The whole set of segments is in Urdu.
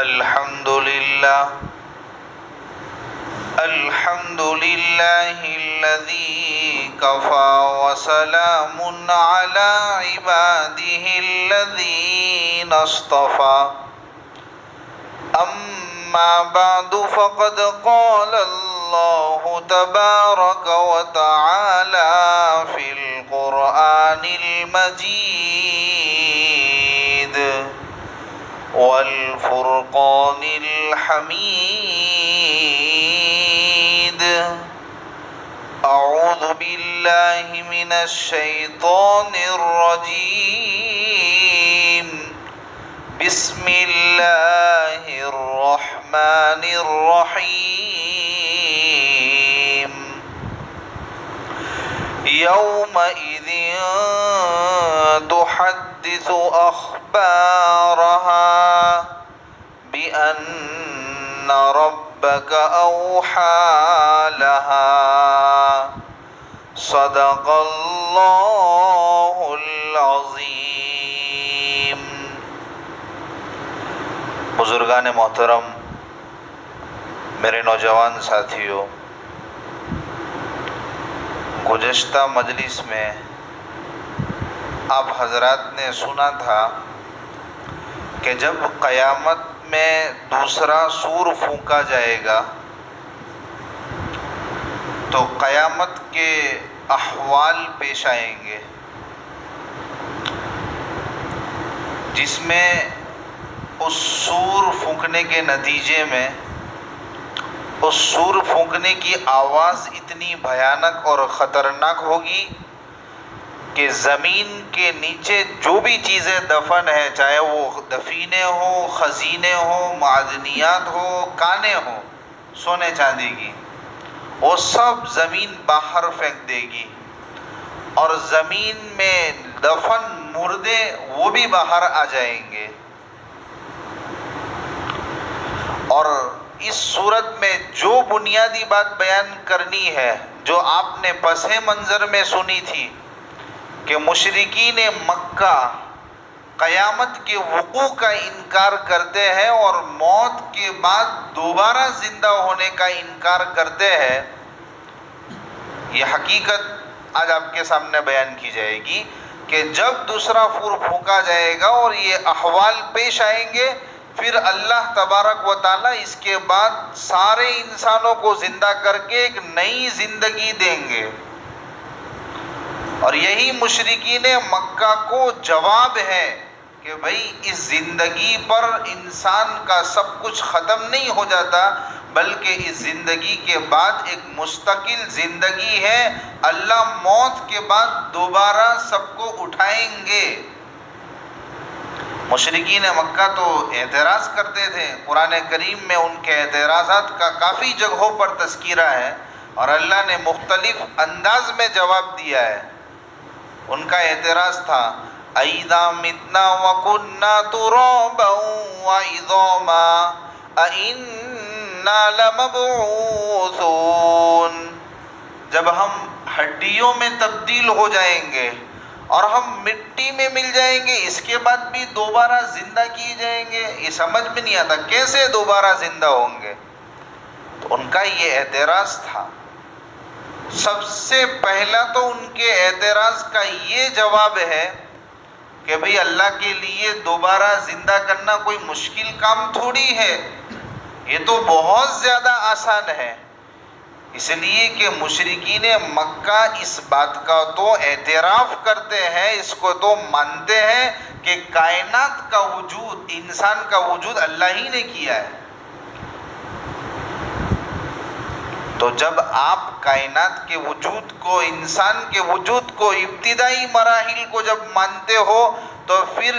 الحمد لله الذي كفى وسلام على عباده الذين اصطفى أما بعد فقد قال الله تبارك وتعالى في القرآن المجيد والفرقان الحميد. أعوذ بالله من الشيطان الرجيم. بسم الله الرحمن الرحيم. يومئذ تحدث أخبارها بأن ربك أوحى لها. صدق الله العظيم. بزرگان محترم، میرے نوجوان ساتھیوں، گزشتہ مجلس میں آپ حضرات نے سنا تھا کہ جب قیامت میں دوسرا سور پھونکا جائے گا تو قیامت کے احوال پیش آئیں گے، جس میں اس سور پھونکنے کے نتیجے میں اس سور پھونکنے کی آواز اتنی بھیانک اور خطرناک ہوگی کہ زمین کے نیچے جو بھی چیزیں دفن ہیں، چاہے وہ دفینے ہوں، خزینے ہوں، معدنیات ہو، کانیں ہوں، سونے چاندی کی، وہ سب زمین باہر پھینک دے گی، اور زمین میں دفن مردے وہ بھی باہر آ جائیں گے. اور اس صورت میں جو بنیادی بات بیان کرنی ہے، جو آپ نے پس منظر میں سنی تھی کہ مشرکین مکہ قیامت کے وقوع کا انکار کرتے ہیں اور موت کے بعد دوبارہ زندہ ہونے کا انکار کرتے ہیں، یہ حقیقت آج آپ کے سامنے بیان کی جائے گی کہ جب دوسرا سور پھونکا جائے گا اور یہ احوال پیش آئیں گے، پھر اللہ تبارک و تعالیٰ اس کے بعد سارے انسانوں کو زندہ کر کے ایک نئی زندگی دیں گے. اور یہی مشرکین مکہ کو جواب ہے کہ بھئی اس زندگی پر انسان کا سب کچھ ختم نہیں ہو جاتا، بلکہ اس زندگی کے بعد ایک مستقل زندگی ہے. اللہ موت کے بعد دوبارہ سب کو اٹھائیں گے. مشرکین مکہ تو اعتراض کرتے تھے، قرآن کریم میں ان کے اعتراضات کا کافی جگہوں پر تذکرہ ہے اور اللہ نے مختلف انداز میں جواب دیا ہے. ان کا اعتراض تھا اَإِذَا مِتْنَا وَكُنَّا تُرَابًا وَعِظَامًا أَإِنَّا لَمَبْعُوثُونَ. جب ہم ہڈیوں میں تبدیل ہو جائیں گے اور ہم مٹی میں مل جائیں گے، اس کے بعد بھی دوبارہ زندہ کیے جائیں گے. یہ سمجھ میں نہیں آتا کیسے دوبارہ زندہ ہوں گے. تو ان کا یہ اعتراض تھا. سب سے پہلا تو ان کے اعتراض کا یہ جواب ہے کہ بھئی اللہ کے لیے دوبارہ زندہ کرنا کوئی مشکل کام تھوڑی ہے، یہ تو بہت زیادہ آسان ہے. اس لیے کہ مشرکین مکہ اس بات کا تو اعتراف کرتے ہیں، اس کو تو مانتے ہیں کہ کائنات کا وجود، انسان کا وجود اللہ ہی نے کیا ہے. تو جب آپ کائنات کے وجود کو، انسان کے وجود کو، ابتدائی مراحل کو جب مانتے ہو تو پھر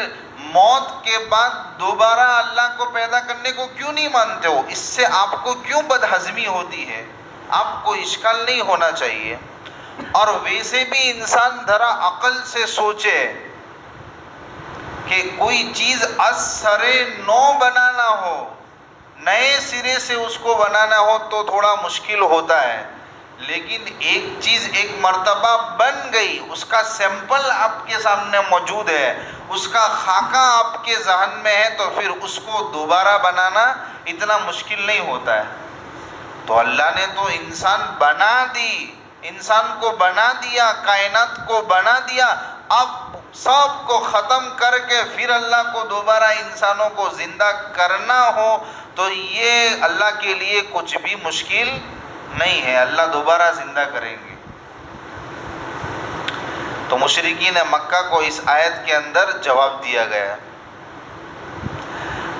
موت کے بعد دوبارہ اللہ کو پیدا کرنے کو کیوں نہیں مانتے ہو؟ اس سے آپ کو کیوں بدہضمی ہوتی ہے؟ آپ کو اشکال نہیں ہونا چاہیے. اور ویسے بھی انسان ذرا عقل سے سوچے کہ کوئی چیز از سرے نو بنانا ہو، نئے سرے سے اس کو بنانا ہو تو تھوڑا مشکل ہوتا ہے، لیکن ایک چیز ایک مرتبہ بن گئی، اس کا سیمپل آپ کے سامنے موجود ہے، اس کا خاکہ آپ کے ذہن میں ہے، تو پھر اس کو دوبارہ بنانا اتنا مشکل نہیں ہوتا ہے۔ تو اللہ نے تو انسان بنا دی، انسان کو بنا دیا، کائنات کو بنا دیا، اب سب کو ختم کر کے پھر اللہ کو دوبارہ انسانوں کو زندہ کرنا ہو تو یہ اللہ کے لیے کچھ بھی مشکل نہیں ہے، اللہ دوبارہ زندہ کریں گے۔ تو مشرکین مکہ کو اس آیت کے اندر جواب دیا گیا۔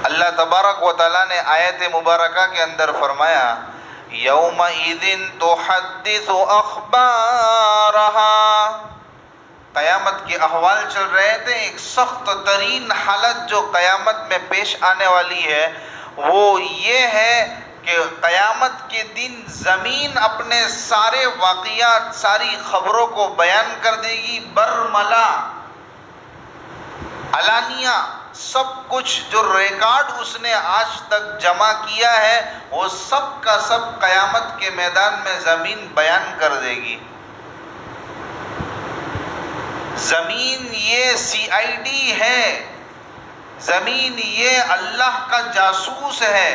اللہ تبارک و تعالیٰ نے آیت مبارکہ کے اندر فرمایا یومئذ تحدث اخبارہا، قیامت کے احوال چل رہے تھے، ایک سخت ترین حالت جو قیامت میں پیش آنے والی ہے وہ یہ ہے کہ قیامت کے دن زمین اپنے سارے واقعات، ساری خبروں کو بیان کر دے گی، برملا علانیہ، سب کچھ جو ریکارڈ اس نے آج تک جمع کیا ہے وہ سب کا سب قیامت کے میدان میں زمین بیان کر دے گی۔ زمین یہ CID ہے، زمین یہ اللہ کا جاسوس ہے،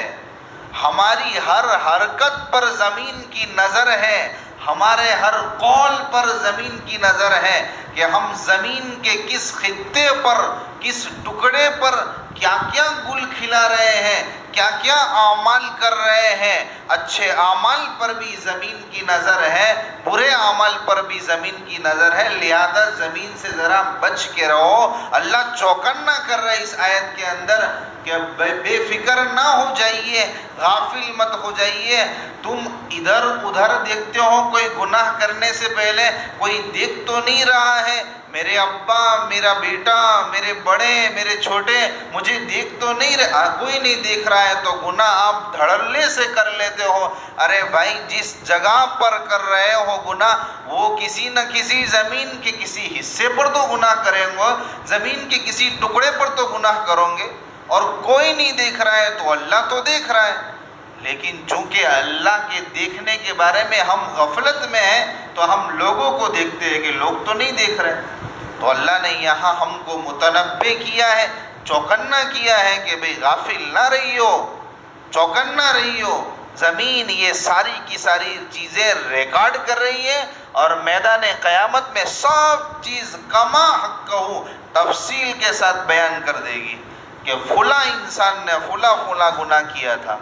ہماری ہر حرکت پر زمین کی نظر ہے، ہمارے ہر قول پر زمین کی نظر ہے کہ ہم زمین کے کس خطے پر، کس ٹکڑے پر کیا کیا گل کھلا رہے ہیں، کیا کیا اعمال کر رہے ہیں۔ اچھے اعمال پر بھی زمین کی نظر ہے، برے اعمال پر بھی زمین کی نظر ہے، لہذا زمین سے ذرا بچ کے رہو۔ اللہ چوکنا کر رہا ہے اس آیت کے اندر کہ بے فکر نہ ہو جائیے، غافل مت ہو جائیے۔ تم ادھر ادھر دیکھتے ہو، کوئی گناہ کرنے سے پہلے کوئی دیکھ تو نہیں رہا ہے، میرے ابا، میرا بیٹا، میرے بڑے، میرے چھوٹے مجھے دیکھ تو نہیں رہا، کوئی نہیں دیکھ رہا ہے تو گناہ آپ دھڑلے سے کر لیتے ہو۔ ارے بھائی، جس جگہ پر کر رہے ہو گناہ وہ کسی نہ کسی زمین کے کسی حصے پر تو گناہ کریں گے، زمین کے کسی ٹکڑے پر تو گناہ کرو گے، اور کوئی نہیں دیکھ رہا ہے تو اللہ تو دیکھ رہا ہے۔ لیکن چونکہ اللہ کے دیکھنے کے بارے میں ہم غفلت میں ہیں تو ہم لوگوں کو دیکھتے ہیں کہ لوگ تو نہیں دیکھ رہے، تو اللہ نے یہاں ہم کو متنبہ کیا ہے، چوکنا کیا ہے کہ بھئی غافل نہ رہیو، چوکنا رہیو۔ زمین یہ ساری کی ساری چیزیں ریکارڈ کر رہی ہے اور میدان قیامت میں سب چیز کما حق کہو تفصیل کے ساتھ بیان کر دے گی کہ فلاں انسان نے فلاں گناہ کیا تھا۔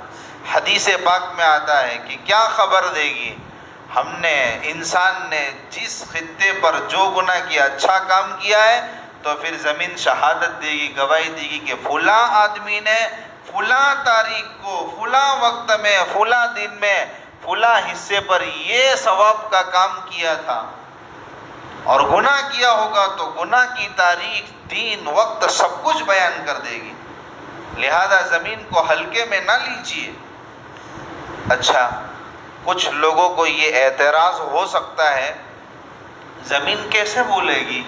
حدیث پاک میں آتا ہے کہ کیا خبر دے گی، ہم نے، انسان نے جس خطے پر جو گناہ کیا، اچھا کام کیا ہے تو پھر زمین شہادت دے گی، گواہی دے گی کہ فلاں آدمی نے فلاں تاریخ کو، فلاں وقت میں، فلاں دن میں، فلاں حصے پر یہ ثواب کا کام کیا تھا، اور گناہ کیا ہوگا تو گناہ کی تاریخ، دن، وقت سب کچھ بیان کر دے گی۔ لہذا زمین کو ہلکے میں نہ لیجیے۔ اچھا، کچھ لوگوں کو یہ اعتراض ہو سکتا ہے زمین کیسے بولے گی،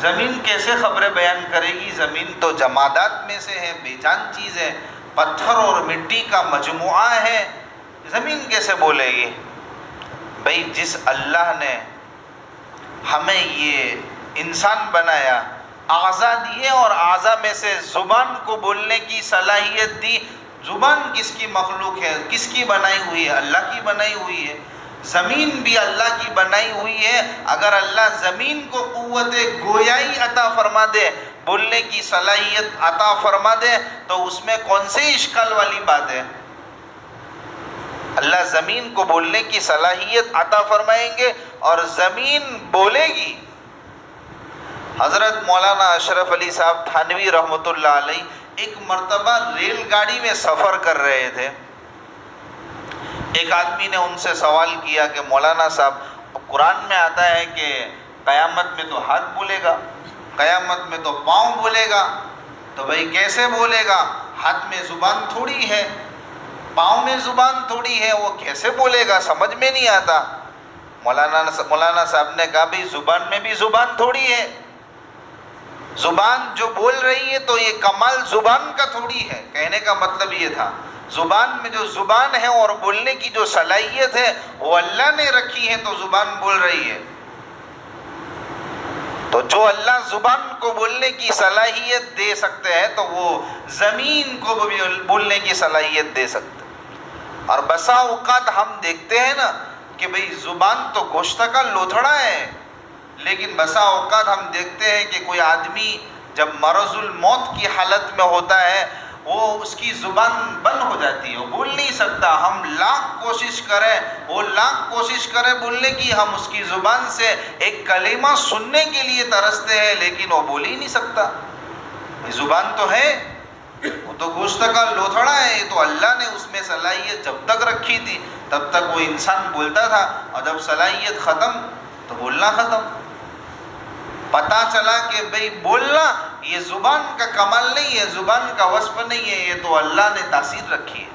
زمین کیسے خبریں بیان کرے گی، زمین تو جمادات میں سے ہے، بے جان چیز ہے، پتھر اور مٹی کا مجموعہ ہے، زمین کیسے بولے گی؟ بھئی جس اللہ نے ہمیں یہ انسان بنایا، اعضاء دیے اور اعضاء میں سے زبان کو بولنے کی صلاحیت دی، زبان کس کی مخلوق ہے، کس کی بنائی ہوئی ہے؟ اللہ کی بنائی ہوئی ہے۔ زمین بھی اللہ کی بنائی ہوئی ہے۔ اگر اللہ زمین کو قوت گویائی عطا فرما دے، بولنے کی صلاحیت عطا فرما دے تو اس میں کون سی اشکال والی بات ہے؟ اللہ زمین کو بولنے کی صلاحیت عطا فرمائیں گے اور زمین بولے گی۔ حضرت مولانا اشرف علی صاحب تھانوی رحمۃ اللہ علیہ ایک مرتبہ ریل گاڑی میں سفر کر رہے تھے۔ ایک آدمی نے ان سے سوال کیا کہ مولانا صاحب، قرآن میں آتا ہے کہ قیامت میں تو ہاتھ بولے گا، قیامت میں تو پاؤں بولے گا، تو بھئی کیسے بولے گا؟ ہاتھ میں زبان تھوڑی ہے، پاؤں میں زبان تھوڑی ہے، وہ کیسے بولے گا؟ سمجھ میں نہیں آتا۔ مولانا صاحب نے کہا بھئی زبان میں بھی زبان تھوڑی ہے، زبان جو بول رہی ہے تو یہ کمال زبان کا تھوڑی ہے۔ کہنے کا مطلب یہ تھا زبان میں جو زبان ہے اور بولنے کی جو صلاحیت ہے وہ اللہ نے رکھی ہے، تو زبان بول رہی ہے. تو جو اللہ زبان کو بولنے کی صلاحیت دے سکتے ہیں تو وہ زمین کو بھی بولنے کی صلاحیت دے سکتے ہیں. اور بسا اوقات ہم دیکھتے ہیں نا کہ بھئی زبان تو گوشت کا لوتھڑا ہے، لیکن بسا اوقات ہم دیکھتے ہیں کہ کوئی آدمی جب مرض الموت کی حالت میں ہوتا ہے وہ اس کی زبان بند ہو جاتی ہے، وہ بول نہیں سکتا. ہم لاکھ کوشش کریں بولنے کی، ہم اس کی زبان سے ایک کلمہ سننے کے لیے ترستے ہیں لیکن وہ بول ہی نہیں سکتا. زبان تو ہے، وہ تو گوشت کا لوتھڑا ہے، یہ تو اللہ نے اس میں صلاحیت جب تک رکھی تھی تب تک وہ انسان بولتا تھا، اور جب صلاحیت ختم تو بولنا ختم. پتا چلا کہ بھئی بولنا یہ زبان کا کمال نہیں ہے، زبان کا وصف نہیں ہے، یہ تو اللہ نے تاثیر رکھی ہے.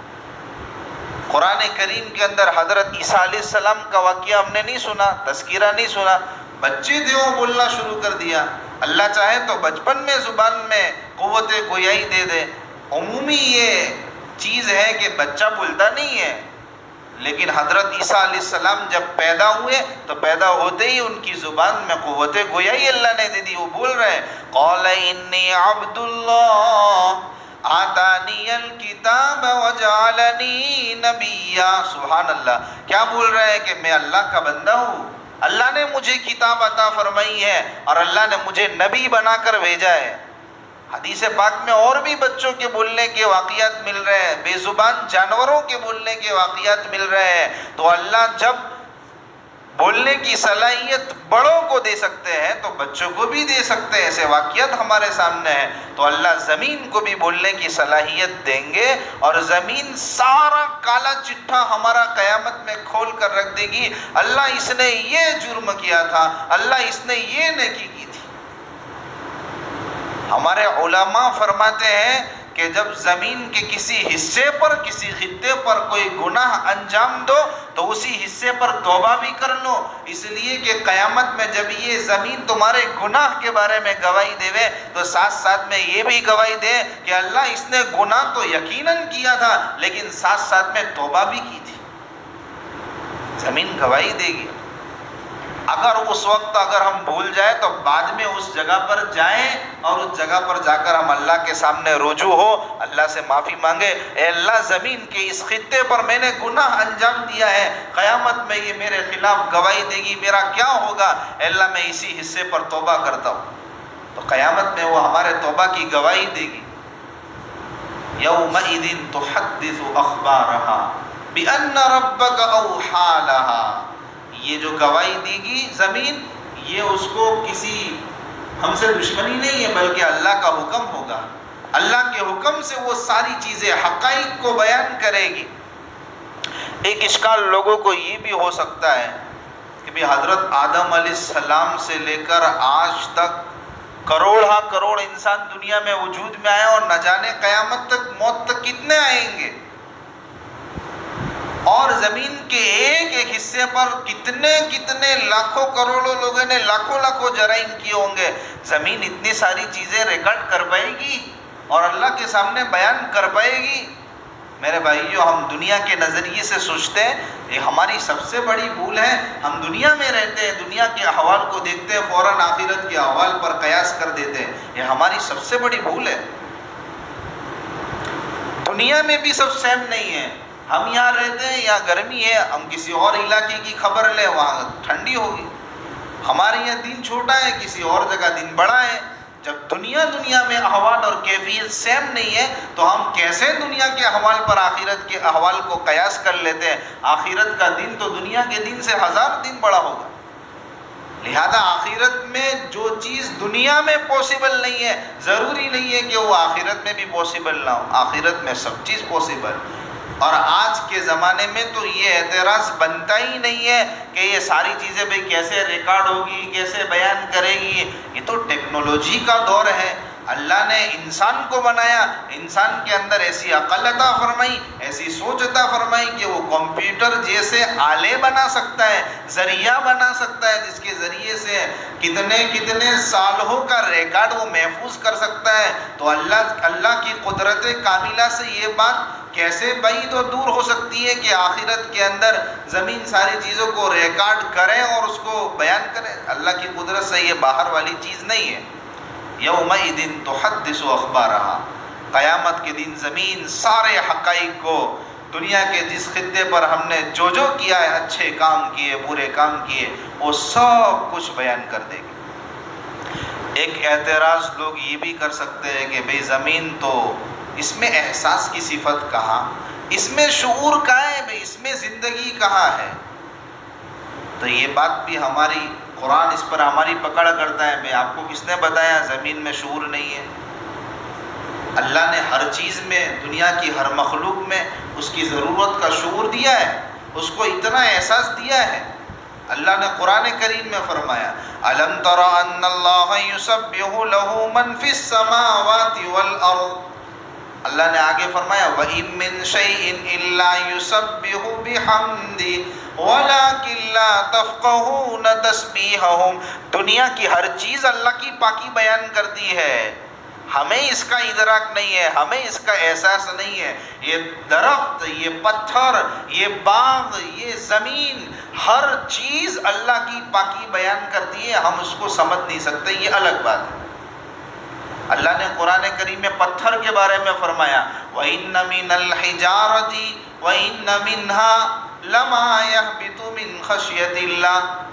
قرآن کریم کے اندر حضرت عیسیٰ علیہ السلام کا واقعہ ہم نے نہیں سنا، تذکرہ نہیں سنا. بچے تھے وہ بولنا شروع کر دیا. اللہ چاہے تو بچپن میں زبان میں قوت گویائی دے دے. عمومی یہ چیز ہے کہ بچہ بولتا نہیں ہے، لیکن حضرت عیسیٰ علیہ السلام جب پیدا ہوئے تو پیدا ہوتے ہی ان کی زبان میں قوت گویائی اللہ نے دے دی، وہ بول رہے ہیں قال انی عبد اللہ آتانی الکتاب وجعلنی نبیا. سبحان اللہ، کیا بول رہے ہیں کہ میں اللہ کا بندہ ہوں، اللہ نے مجھے کتاب عطا فرمائی ہے اور اللہ نے مجھے نبی بنا کر بھیجا ہے. حدیث پاک میں اور بھی بچوں کے بولنے کے واقعات مل رہے ہیں، بے زبان جانوروں کے بولنے کے واقعات مل رہے ہیں. تو اللہ جب بولنے کی صلاحیت بڑوں کو دے سکتے ہیں تو بچوں کو بھی دے سکتے ہیں. ایسے واقعات ہمارے سامنے ہیں. تو اللہ زمین کو بھی بولنے کی صلاحیت دیں گے اور زمین سارا کالا چٹھا ہمارا قیامت میں کھول کر رکھ دے گی. اللہ اس نے یہ جرم کیا تھا، اللہ اس نے یہ نیکی کی تھی. ہمارے علماء فرماتے ہیں کہ جب زمین کے کسی حصے پر، کسی خطے پر کوئی گناہ انجام دو تو اسی حصے پر توبہ بھی کر لو، اس لیے کہ قیامت میں جب یہ زمین تمہارے گناہ کے بارے میں گواہی دے تو ساتھ ساتھ میں یہ بھی گواہی دے کہ اللہ اس نے گناہ تو یقیناً کیا تھا لیکن ساتھ ساتھ میں توبہ بھی کی تھی. زمین گواہی دے گی. اگر اس وقت اگر ہم بھول جائیں تو بعد میں اس جگہ پر جائیں اور اس جگہ پر جا کر ہم اللہ کے سامنے رجوع ہو، اللہ سے معافی مانگے، اے اللہ زمین کے اس خطے پر میں نے گناہ انجام دیا ہے، قیامت میں یہ میرے خلاف گواہی دے گی، میرا کیا ہوگا؟ اے اللہ میں اسی حصے پر توبہ کرتا ہوں. تو قیامت میں وہ ہمارے توبہ کی گواہی دے گی. یومئذ تحدث اخبارہا بأن ربک اوحی لہا. یہ جو گواہی دی گی زمین، یہ اس کو کسی ہم سے دشمنی نہیں ہے بلکہ اللہ کا حکم ہوگا. اللہ کے حکم سے وہ ساری چیزیں حقائق کو بیان کرے گی. ایک اشکال لوگوں کو یہ بھی ہو سکتا ہے کہ بھی حضرت آدم علیہ السلام سے لے کر آج تک کروڑ کروڑ انسان دنیا میں وجود میں آئے اور نہ جانے قیامت تک، موت تک کتنے آئیں گے، اور زمین کے ایک ایک حصے پر کتنے لاکھوں کروڑوں لوگوں نے لاکھوں جرائم کیے ہوں گے. زمین اتنی ساری چیزیں ریکارڈ کر پائے گی اور اللہ کے سامنے بیان کر پائے گی؟ میرے بھائیو، ہم دنیا کے نظریے سے سوچتے ہیں، یہ ہماری سب سے بڑی بھول ہے. ہم دنیا میں رہتے ہیں، دنیا کے احوال کو دیکھتے ہیں، فوراً آخرت کے احوال پر قیاس کر دیتے ہیں. یہ ہماری سب سے بڑی بھول ہے. دنیا میں بھی سب سیم نہیں ہے. ہم یہاں رہتے ہیں، یہاں گرمی ہے، ہم کسی اور علاقے کی خبر لیں وہاں ٹھنڈی ہوگی. ہمارے یہاں دن چھوٹا ہے، کسی اور جگہ دن بڑا ہے. جب دنیا میں احوال اور کیفیت سیم نہیں ہے تو ہم کیسے دنیا کے احوال پر آخرت کے احوال کو قیاس کر لیتے ہیں؟ آخرت کا دن تو دنیا کے دن سے 1000 دن بڑا ہوگا. لہذا آخرت میں جو چیز دنیا میں پاسبل نہیں ہے ضروری نہیں ہے کہ وہ آخرت میں بھی پاسبل نہ ہو. آخرت میں سب چیز پاسبل. اور آج کے زمانے میں تو یہ اعتراض بنتا ہی نہیں ہے کہ یہ ساری چیزیں بھئی کیسے ریکارڈ ہوگی، کیسے بیان کرے گی. یہ تو ٹیکنالوجی کا دور ہے. اللہ نے انسان کو بنایا، انسان کے اندر ایسی عقل عطا فرمائی، ایسی سوچ عطا فرمائی کہ وہ کمپیوٹر جیسے آلے بنا سکتا ہے، ذریعہ بنا سکتا ہے، جس کے ذریعے سے کتنے سالوں کا ریکارڈ وہ محفوظ کر سکتا ہے۔ تو اللہ کی قدرت کاملہ سے یہ بات کیسے بعید و دور ہو سکتی ہے کہ آخرت کے اندر زمین ساری چیزوں کو ریکارڈ کرے اور اس کو بیان کرے؟ اللہ کی قدرت سے یہ باہر والی چیز نہیں ہے۔ یومئذ تحدث اخبارہا، قیامت کے دن زمین سارے حقائق کو، دنیا کے جس خطے پر ہم نے جو کیا ہے، اچھے کام کیے، برے کام کیے، وہ سب کچھ بیان کر دے گی۔ ایک اعتراض لوگ یہ بھی کر سکتے ہیں کہ بھئی زمین تو اس میں احساس کی صفت کہاں، اس میں شعور کہاں ہے بھئی، اس میں زندگی کہاں ہے؟ تو یہ بات بھی ہماری قرآن اس پر ہماری پکڑ کرتا ہے۔ بھئی آپ کو کس نے بتایا زمین میں شعور نہیں ہے؟ اللہ نے ہر چیز میں، دنیا کی ہر مخلوق میں اس کی ضرورت کا شعور دیا ہے، اس کو اتنا احساس دیا ہے۔ اللہ نے قرآن کریم میں فرمایا أَلَمْ تَرَ أَنَّ اللَّهَ يُسَبِّحُ لَهُ مَنْ فِي السَّمَاوَاتِ وَالْأَرْضِ، اللہ نے آگے فرمایا وَإِن مِّن شَيْءٍ إِلَّا يُسَبِّحُ بِحَمْدِهِ وَلَكِن لَّا تَفْقَهُونَ تَسْبِيحَهُمْ، دنیا کی ہر چیز اللہ کی پاکی بیان کرتی ہے، ہمیں اس کا ادراک نہیں ہے، ہمیں اس کا احساس نہیں ہے۔ یہ درخت، یہ پتھر، یہ باغ، یہ زمین، ہر چیز اللہ کی پاکی بیان کرتی ہے، ہم اس کو سمجھ نہیں سکتے، یہ الگ بات ہے۔ اللہ نے قرآن کریم میں پتھر کے بارے میں فرمایا وَإِنَّ مِنَ الْحِجَارَةِ وَإِنَّ مِنْهَا لَمَا يَهْبِطُ مِنْ خَشْيَةِ اللَّهِ،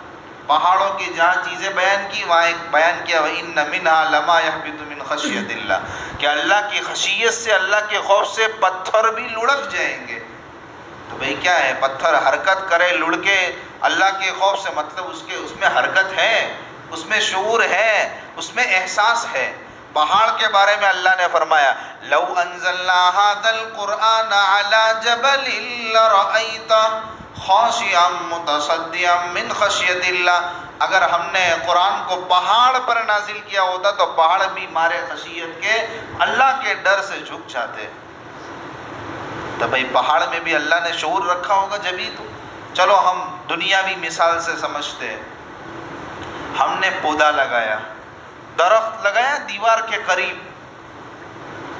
پہاڑوں کی جہاں چیزیں بیان کی وہاں ایک بیان کیا وَإِنَّ مِنْهَا لَمَا يَهْبِطُ مِنْ خَشْيَةِ اللَّهِ، کہ اللہ کی خشیت سے، اللہ کے خوف سے پتھر بھی لڑک جائیں گے۔ تو بھئی کیا ہے، پتھر حرکت کرے لڑکے اللہ کے خوف سے، مطلب اس میں حرکت ہے، اس میں شعور ہے، اس میں احساس ہے۔ پہاڑ کے بارے میں اللہ نے فرمایا لو انزلنا هذا القرآن على جبل لرأيته خاشعا متصدعا من خشية الله، اگر ہم نے قرآن کو پہاڑ پر نازل کیا ہوتا تو پہاڑ بھی مارے خشیت کے، اللہ کے ڈر سے جھک جاتے۔ تو بھئی پہاڑ میں بھی اللہ نے شعور رکھا ہوگا جبھی تو۔ چلو ہم دنیاوی مثال سے سمجھتے ہیں، ہم نے پودا لگایا، درخت لگایا دیوار کے قریب،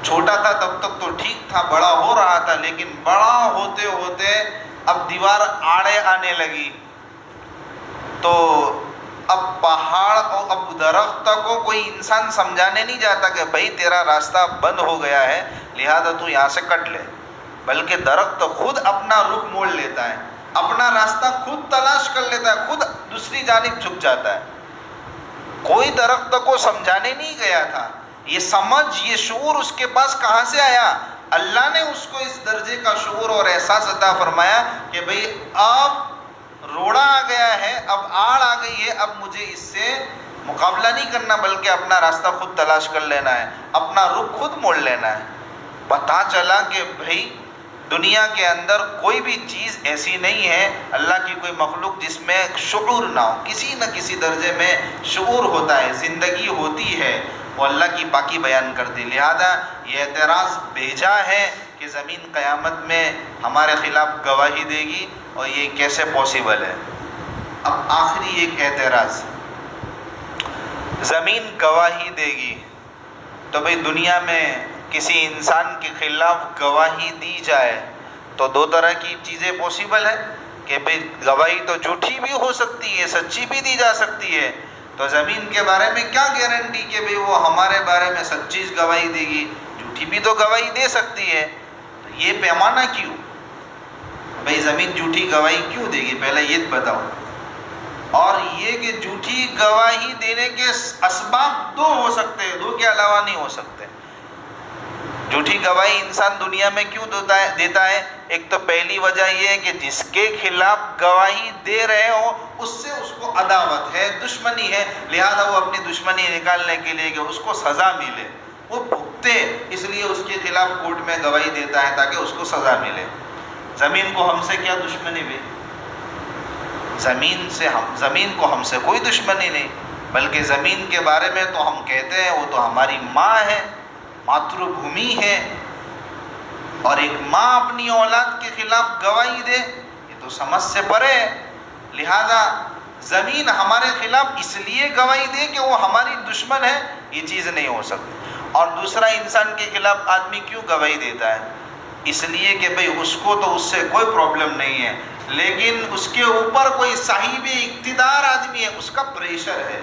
چھوٹا تھا تب تک تو ٹھیک تھا، بڑا ہو رہا تھا، لیکن بڑا ہوتے ہوتے اب دیوار آڑے آنے لگی، تو اب پہاڑ اور اب درخت کو کوئی انسان سمجھانے نہیں جاتا کہ بھائی تیرا راستہ بند ہو گیا ہے لہذا تو یہاں سے کٹ لے، بلکہ درخت خود اپنا رخ موڑ لیتا ہے، اپنا راستہ خود تلاش کر لیتا ہے، خود دوسری جانب جھک جاتا ہے۔ کوئی درخت کو سمجھانے نہیں گیا تھا، یہ سمجھ، یہ شعور اس کے پاس کہاں سے آیا؟ اللہ نے اس کو اس درجے کا شعور اور احساس عطا فرمایا کہ بھئی اب روڑا آ گیا ہے، اب آڑ آ گئی ہے، اب مجھے اس سے مقابلہ نہیں کرنا بلکہ اپنا راستہ خود تلاش کر لینا ہے، اپنا رخ خود موڑ لینا ہے۔ پتہ چلا کہ بھئی دنیا کے اندر کوئی بھی چیز ایسی نہیں ہے، اللہ کی کوئی مخلوق جس میں شعور نہ ہو، کسی نہ کسی درجے میں شعور ہوتا ہے، زندگی ہوتی ہے، وہ اللہ کی پاکی بیان کرتی۔ لہذا یہ اعتراض بھیجا ہے کہ زمین قیامت میں ہمارے خلاف گواہی دے گی، اور یہ کیسے پاسبل ہے؟ اب آخری ایک اعتراض، زمین گواہی دے گی تو بھئی دنیا میں کسی انسان کے خلاف گواہی دی جائے تو دو طرح کی چیزیں پاسبل ہے کہ بھئی گواہی تو جھوٹی بھی ہو سکتی ہے، سچی بھی دی جا سکتی ہے، تو زمین کے بارے میں کیا گارنٹی کہ بھئی وہ ہمارے بارے میں سچی گواہی دے گی؟ جھوٹی بھی تو گواہی دے سکتی ہے، تو یہ پیمانہ کیوں؟ بھئی زمین جھوٹی گواہی کیوں دے گی، پہلے یہ بتاؤ۔ اور یہ کہ جھوٹی گواہی دینے کے اسباب دو ہو سکتے ہیں، دو کے علاوہ نہیں ہو سکتے۔ جھوٹی گواہی انسان دنیا میں کیوں دیتا ہے؟ ایک تو پہلی وجہ یہ ہے کہ جس کے خلاف گواہی دے رہے ہو اس سے اس کو عداوت ہے، دشمنی ہے، لہذا وہ اپنی دشمنی نکالنے کے لیے کہ اس کو سزا ملے، وہ بھگتے، اس لیے اس کے خلاف کورٹ میں گواہی دیتا ہے تاکہ اس کو سزا ملے۔ زمین کو ہم سے کیا دشمنی بھی؟ زمین کو ہم سے کوئی دشمنی نہیں، بلکہ زمین کے بارے میں تو ہم کہتے ہیں وہ تو ہماری ماں ہے، ماتر بھومی ہے، اور ایک ماں اپنی اولاد کے خلاف گواہی دے یہ تو سمجھ سے پرے ہے۔ لہذا زمین ہمارے خلاف اس لیے گواہی دے کہ وہ ہماری دشمن ہے، یہ چیز نہیں ہو سکتی۔ اور دوسرا، انسان کے خلاف آدمی کیوں گواہی دیتا ہے؟ اس لیے کہ بھئی اس کو تو اس سے کوئی پرابلم نہیں ہے، لیکن اس کے اوپر کوئی صاحب اقتدار آدمی ہے، اس کا پریشر ہے،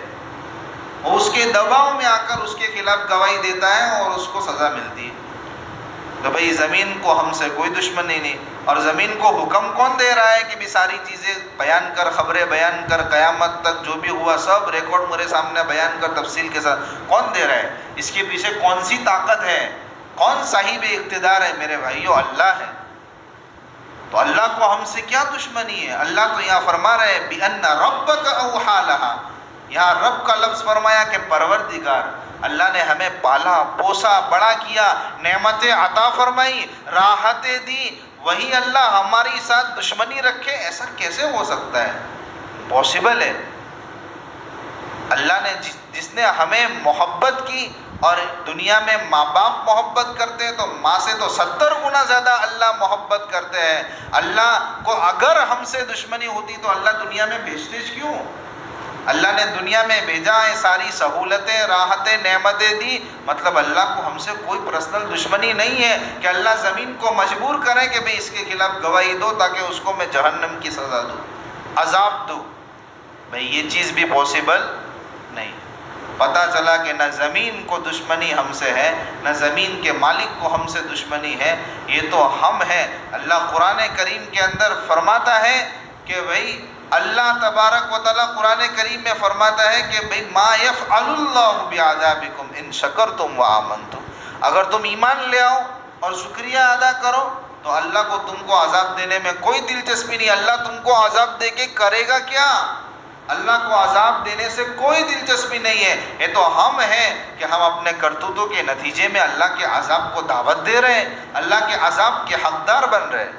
وہ اس کے دباؤ میں آ کر اس کے خلاف گواہی دیتا ہے اور اس کو سزا ملتی ہے۔ تو بھئی زمین کو ہم سے کوئی دشمنی نہیں، اور زمین کو حکم کون دے رہا ہے کہ بھی ساری چیزیں بیان کر، خبریں بیان کر، قیامت تک جو بھی ہوا سب ریکارڈ میرے سامنے بیان کر تفصیل کے ساتھ؟ کون دے رہا ہے؟ اس کے پیچھے کون سی طاقت ہے؟ کون صاحب اقتدار ہے؟ میرے بھائیو، اللہ ہے۔ تو اللہ کو ہم سے کیا دشمنی ہے؟ اللہ تو یہاں فرما رہے ہیں بِأَنَّ رَبَّكَ أَوْحَىٰ لَهَا، یہاں رب کا لفظ فرمایا کہ پروردگار، اللہ نے ہمیں پالا پوسا بڑا کیا، نعمتیں عطا فرمائی، راحتیں دی، وہی اللہ ہماری ساتھ دشمنی رکھے؟ ایسا کیسے ہو سکتا ہے؟ پاسبل ہے؟ اللہ نے جس نے ہمیں محبت کی، اور دنیا میں ماں باپ محبت کرتے ہیں تو ماں سے تو 70 گنا زیادہ اللہ محبت کرتے ہیں۔ اللہ کو اگر ہم سے دشمنی ہوتی تو اللہ دنیا میں بھیجتے کیوں؟ اللہ نے دنیا میں بھیجا ہے، ساری سہولتیں، راحتیں، نعمتیں دی، مطلب اللہ کو ہم سے کوئی پرسنل دشمنی نہیں ہے کہ اللہ زمین کو مجبور کرے کہ بھئی اس کے خلاف گواہی دو تاکہ اس کو میں جہنم کی سزا دوں، عذاب دوں۔ بھئی یہ چیز بھی پاسبل نہیں۔ پتہ چلا کہ نہ زمین کو دشمنی ہم سے ہے، نہ زمین کے مالک کو ہم سے دشمنی ہے، یہ تو ہم ہیں۔ اللہ قرآن کریم کے اندر فرماتا ہے کہ بھئی اللہ تبارک و تعالیٰ قرآن کریم میں فرماتا ہے کہ بھئی ما یفعل اللہ بعذابکم ان شکرتم وآمنتم، اگر تم ایمان لے آؤ اور شکریہ ادا کرو تو اللہ کو تم کو عذاب دینے میں کوئی دلچسپی نہیں۔ اللہ تم کو عذاب دے کے کرے گا کیا؟ اللہ کو عذاب دینے سے کوئی دلچسپی نہیں ہے۔ یہ تو ہم ہیں کہ ہم اپنے کرتوتوں کے نتیجے میں اللہ کے عذاب کو دعوت دے رہے ہیں، اللہ کے عذاب کے حقدار بن رہے ہیں۔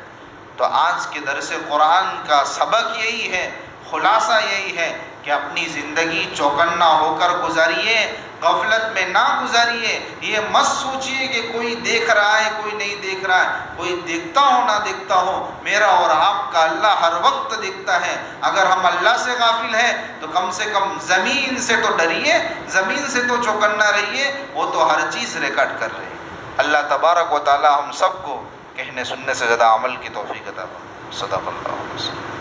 تو آج کے درس قرآن کا سبق یہی ہے، خلاصہ یہی ہے کہ اپنی زندگی چوکنا ہو کر گزاریے، غفلت میں نہ گزاریے۔ یہ مت سوچیے کہ کوئی دیکھ رہا ہے کوئی نہیں دیکھ رہا ہے، کوئی دیکھتا ہو نہ دیکھتا ہو، میرا اور آپ کا اللہ ہر وقت دیکھتا ہے۔ اگر ہم اللہ سے غافل ہیں تو کم سے کم زمین سے تو ڈریے، زمین سے تو چوکنا رہیے، وہ تو ہر چیز ریکارڈ کر رہی ہے۔ اللہ تبارک و تعالی ہم سب کو کہنے سننے سے زیادہ عمل کی توفیق عطا فرمائے۔ صدق اللہ علیہ وسلم۔